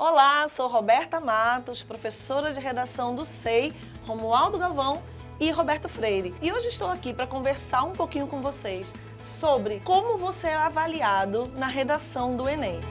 Olá, sou Roberta Matos, professora de redação do SEI, Romualdo Galvão e Roberto Freire. E hoje estou aqui para conversar um pouquinho com vocês sobre como você é avaliado na redação do Enem.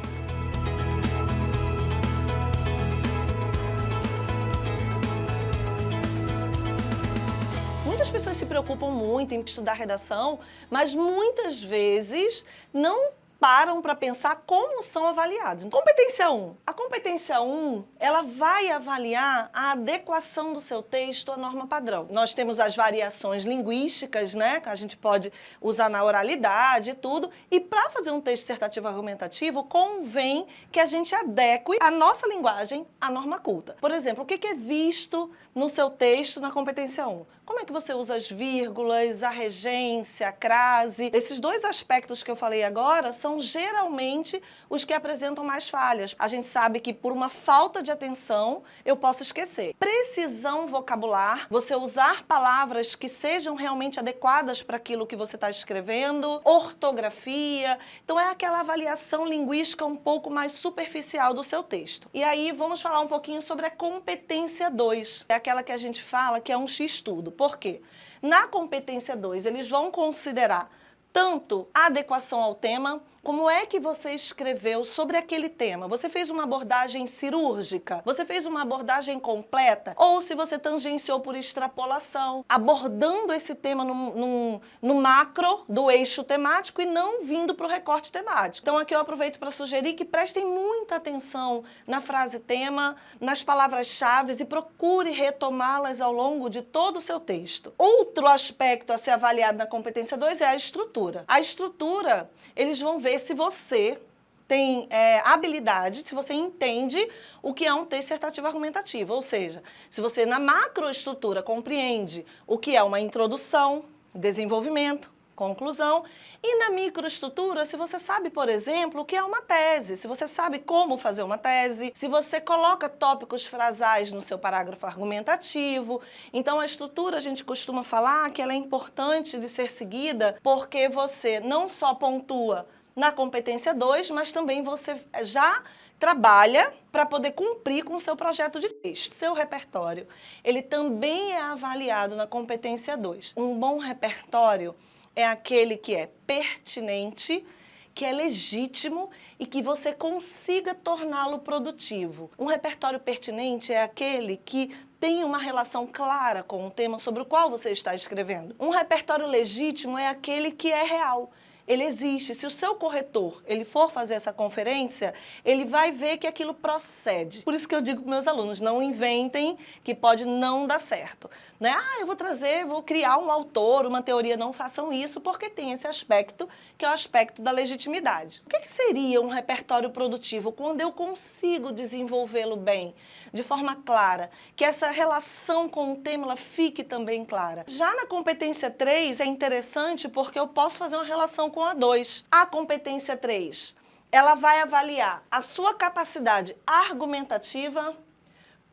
Muitas pessoas se preocupam muito em estudar redação, mas muitas vezes não param para pensar como são avaliados. Competência 1. A competência 1, ela vai avaliar a adequação do seu texto à norma padrão. Nós temos as variações linguísticas, né, que a gente pode usar na oralidade e tudo, e para fazer um texto dissertativo argumentativo, convém que a gente adeque a nossa linguagem à norma culta. Por exemplo, o que é visto no seu texto na competência 1? Como é que você usa as vírgulas, a regência, a crase? Esses dois aspectos que eu falei agora são geralmente os que apresentam mais falhas. A gente sabe que por uma falta de atenção eu posso esquecer. Precisão vocabular, você usar palavras que sejam realmente adequadas para aquilo que você está escrevendo, ortografia. Então é aquela avaliação linguística um pouco mais superficial do seu texto. E aí vamos falar um pouquinho sobre a competência 2. É aquela que a gente fala que é um X-tudo. Por quê? Na competência 2 eles vão considerar tanto a adequação ao tema, como é que você escreveu sobre aquele tema. Você fez uma abordagem cirúrgica? Você fez uma abordagem completa? Ou se você tangenciou por extrapolação, abordando esse tema no macro do eixo temático e não vindo para o recorte temático. Então aqui eu aproveito para sugerir que prestem muita atenção na frase tema, nas palavras-chave e procure retomá-las ao longo de todo o seu texto. Outro aspecto a ser avaliado na competência 2 é a estrutura. A estrutura, eles vão ver se você tem habilidade, se você entende o que é um texto dissertativo argumentativo, ou seja, se você na macroestrutura compreende o que é uma introdução, desenvolvimento, conclusão, e na microestrutura, se você sabe, por exemplo, o que é uma tese, se você sabe como fazer uma tese, se você coloca tópicos frasais no seu parágrafo argumentativo. Então a estrutura a gente costuma falar que ela é importante de ser seguida porque você não só pontua na competência 2, mas também você já trabalha para poder cumprir com o seu projeto de texto. Seu repertório, ele também é avaliado na competência 2. Um bom repertório é aquele que é pertinente, que é legítimo e que você consiga torná-lo produtivo. Um repertório pertinente é aquele que tem uma relação clara com o tema sobre o qual você está escrevendo. Um repertório legítimo é aquele que é real. Ele existe. Se o seu corretor ele for fazer essa conferência, ele vai ver que aquilo procede. Por isso que eu digo para meus alunos, não inventem que pode não dar certo. Né? Eu vou criar um autor, uma teoria, não façam isso, porque tem esse aspecto, que é o aspecto da legitimidade. O que seria um repertório produtivo? Quando eu consigo desenvolvê-lo bem, de forma clara, que essa relação com o tema ela fique também clara. Já na competência 3 é interessante porque eu posso fazer uma relação com a 2. A competência 3, ela vai avaliar a sua capacidade argumentativa,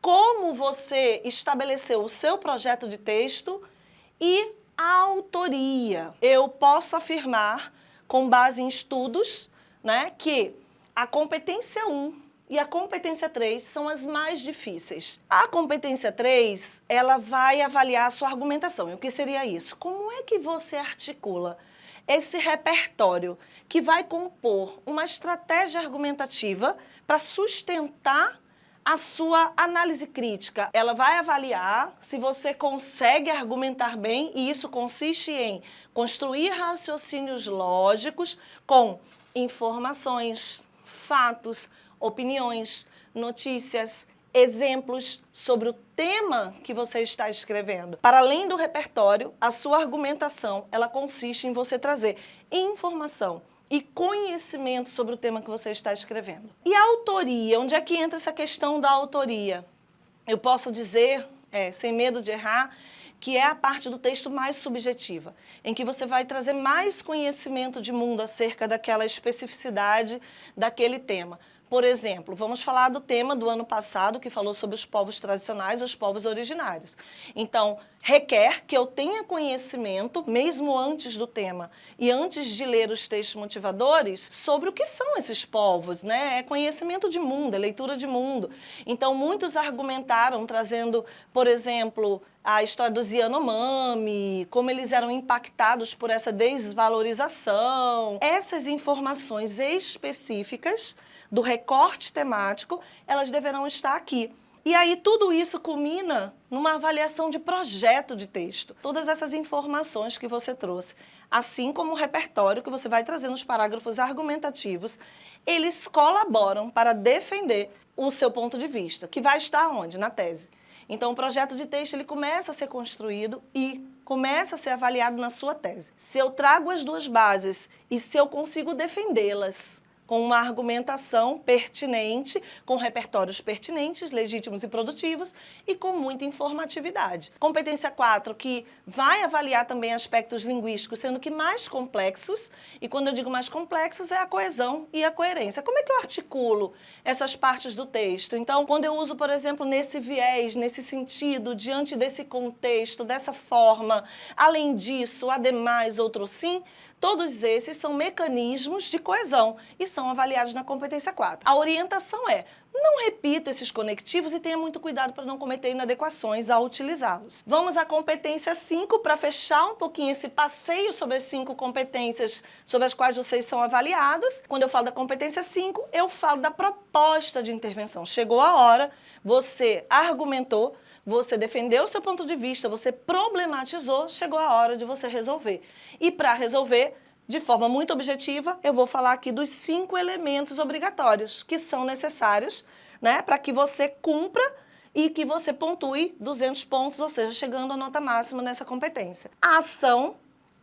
como você estabeleceu o seu projeto de texto e a autoria. Eu posso afirmar, com base em estudos, né, que a competência 1 e a competência 3 são as mais difíceis. A competência 3, ela vai avaliar a sua argumentação. E o que seria isso? Como é que você articula esse repertório que vai compor uma estratégia argumentativa para sustentar a sua análise crítica? Ela vai avaliar se você consegue argumentar bem, e isso consiste em construir raciocínios lógicos com informações, fatos, opiniões, notícias, exemplos sobre o tema que você está escrevendo. Para além do repertório, a sua argumentação, ela consiste em você trazer informação e conhecimento sobre o tema que você está escrevendo. E a autoria, onde é que entra essa questão da autoria? Eu posso dizer, sem medo de errar, que é a parte do texto mais subjetiva, em que você vai trazer mais conhecimento de mundo acerca daquela especificidade daquele tema. Por exemplo, vamos falar do tema do ano passado, que falou sobre os povos tradicionais, os povos originários. Então, requer que eu tenha conhecimento, mesmo antes do tema e antes de ler os textos motivadores, sobre o que são esses povos, né? É conhecimento de mundo, é leitura de mundo. Então, muitos argumentaram, trazendo, por exemplo, a história dos Yanomami, como eles eram impactados por essa desvalorização. Essas informações específicas do recorte temático, elas deverão estar aqui. E aí tudo isso culmina numa avaliação de projeto de texto. Todas essas informações que você trouxe, assim como o repertório que você vai trazer nos parágrafos argumentativos, eles colaboram para defender o seu ponto de vista, que vai estar onde? Na tese. Então, o projeto de texto ele começa a ser construído e começa a ser avaliado na sua tese. Se eu trago as duas bases e se eu consigo defendê-las com uma argumentação pertinente, com repertórios pertinentes, legítimos e produtivos e com muita informatividade. Competência 4, que vai avaliar também aspectos linguísticos, sendo que mais complexos, e quando eu digo mais complexos é a coesão e a coerência. Como é que eu articulo essas partes do texto? Então, quando eu uso, por exemplo, nesse viés, nesse sentido, diante desse contexto, dessa forma, além disso, ademais, outro sim, todos esses são mecanismos de coesão e são avaliados na competência 4. A orientação é: não repita esses conectivos e tenha muito cuidado para não cometer inadequações ao utilizá-los. Vamos à competência 5 para fechar um pouquinho esse passeio sobre as 5 competências sobre as quais vocês são avaliados. Quando eu falo da competência 5, eu falo da proposta de intervenção. Chegou a hora, você argumentou, você defendeu o seu ponto de vista, você problematizou, chegou a hora de você resolver. E para resolver, de forma muito objetiva, eu vou falar aqui dos 5 elementos obrigatórios que são necessários, né, para que você cumpra e que você pontue 200 pontos, ou seja, chegando à nota máxima nessa competência. A ação,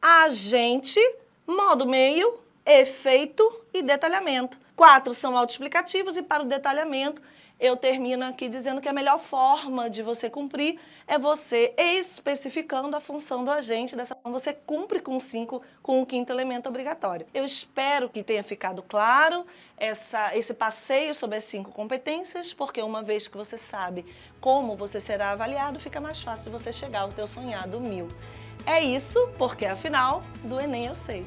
agente, modo meio, efeito e detalhamento. 4 são autoexplicativos e para o detalhamento eu termino aqui dizendo que a melhor forma de você cumprir é você especificando a função do agente. Dessa forma você cumpre com o 5º elemento obrigatório. Eu espero que tenha ficado claro esse passeio sobre as 5 competências, porque uma vez que você sabe como você será avaliado, fica mais fácil você chegar ao teu sonhado 1000. É isso, porque afinal, do Enem eu sei.